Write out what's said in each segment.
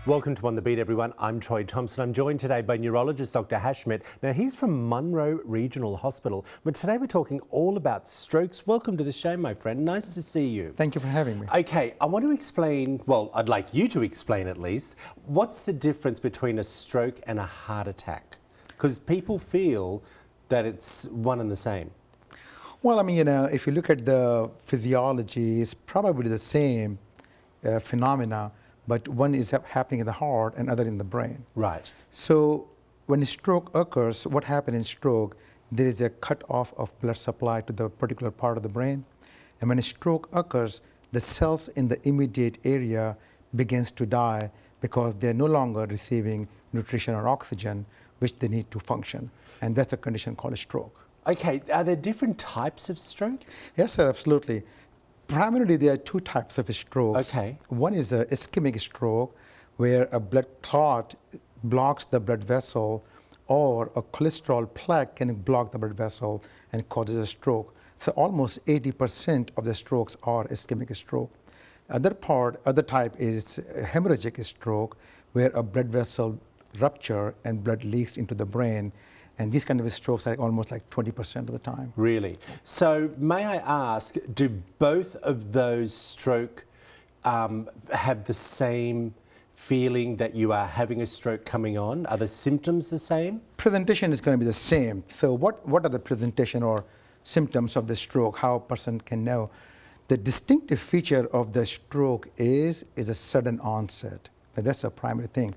Welcome to On the Beat, everyone. I'm Troy Thompson. I'm joined today by neurologist Dr. Hashmat. Now, he's from Monroe Regional Hospital, but today we're talking all about strokes. Welcome to the show, my friend. Nice to see you. Thank you for having me. Okay, I want to explain, well, I'd like you to explain at least, what's the difference between a stroke and a heart attack? Because people feel that it's one and the same. Well, I mean, if you look at the physiology, it's probably the same phenomena, but one is happening in the heart and other in the brain. Right. So when a stroke occurs, what happens in stroke, there is a cut off of blood supply to the particular part of the brain. And when a stroke occurs, the cells in the immediate area begins to die because they're no longer receiving nutrition or oxygen, which they need to function. And that's a condition called a stroke. Okay, are there different types of strokes? Yes, sir, absolutely. Primarily, there are two types of strokes. Okay. One is an ischemic stroke, where a blood clot blocks the blood vessel, or a cholesterol plaque can block the blood vessel and causes a stroke. So almost 80% of the strokes are ischemic stroke. Other type is hemorrhagic stroke, where a blood vessel rupture and blood leaks into the brain. And these kind of strokes are almost like 20% of the time. Really? So may I ask, do both of those stroke have the same feeling that you are having a stroke coming on? Are the symptoms the same? Presentation is going to be the same. So what are the presentation or symptoms of the stroke, how a person can know? The distinctive feature of the stroke is a sudden onset. And that's the primary thing.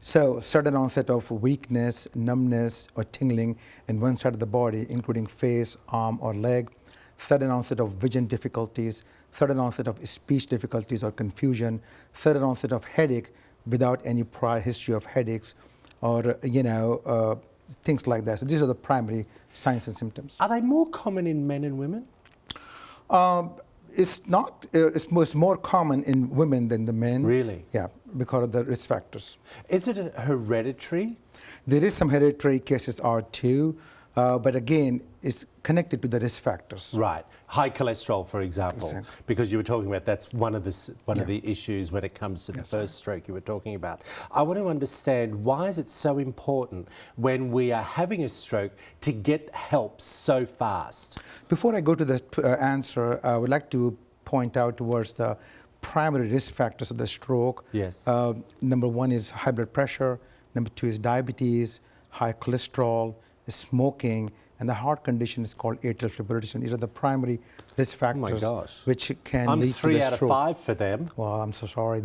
So sudden onset of weakness, numbness, or tingling in one side of the body, including face, arm, or leg. Sudden onset of vision difficulties, sudden onset of speech difficulties or confusion, sudden onset of headache without any prior history of headaches, or things like that. So these are the primary signs and symptoms. Are they more common in men and women? It's not. It's more common in women than the men. Really? Yeah, because of the risk factors. Is it hereditary? There is some hereditary cases are too, but again, it's connected to the risk factors. Right. High cholesterol, for example, Exactly. because you were talking about that's one of the issues when it comes to the first stroke you were talking about. I want to understand, why is it so important when we are having a stroke to get help so fast? Before I go to the answer, I would like to point out towards the primary risk factors of the stroke. Yes. Number one is high blood pressure. Number two is diabetes, high cholesterol, smoking, and the heart condition is called atrial fibrillation. These are the primary risk factors which can lead to the stroke. I'm 3 out of 5 for them. Well, I'm so sorry.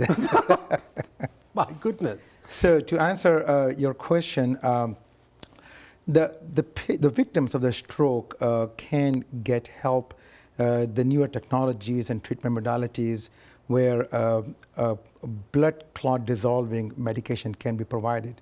My goodness. So to answer your question, the victims of the stroke can get help. The newer technologies and treatment modalities where blood clot dissolving medication can be provided.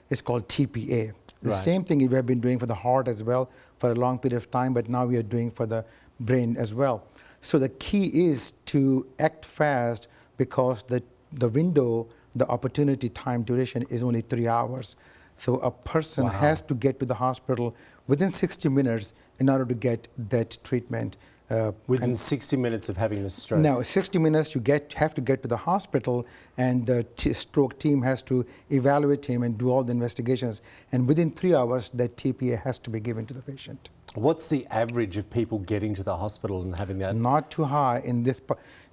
It's called TPA. The same thing we have been doing for the heart as well for a long period of time, but now we are doing for the brain as well. So the key is to act fast, because the window, the opportunity time duration is only 3 hours. So a person has to get to the hospital within 60 minutes in order to get that treatment. Within 60 minutes of having the stroke? No, 60 minutes you have to get to the hospital, and the stroke team has to evaluate him and do all the investigations. And within 3 hours, that TPA has to be given to the patient. What's the average of people getting to the hospital and having that? Not too high in this,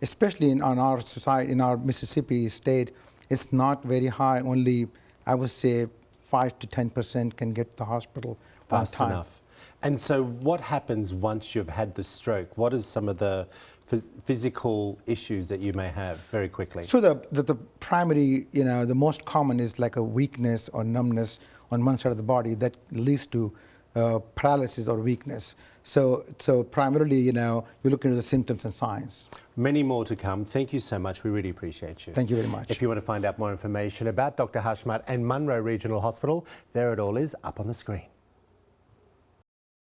especially on our society, in our Mississippi state. It's not very high. Only, I would say, 5 to 10% can get to the hospital fast enough. And so what happens once you've had the stroke? What is some of the physical issues that you may have, very quickly? So the primary, the most common is like a weakness or numbness on one side of the body that leads to paralysis or weakness. So primarily, you're looking at the symptoms and signs. Many more to come. Thank you so much. We really appreciate you. Thank you very much. If you want to find out more information about Dr. Hashmat and Monroe Regional Hospital, there it all is up on the screen.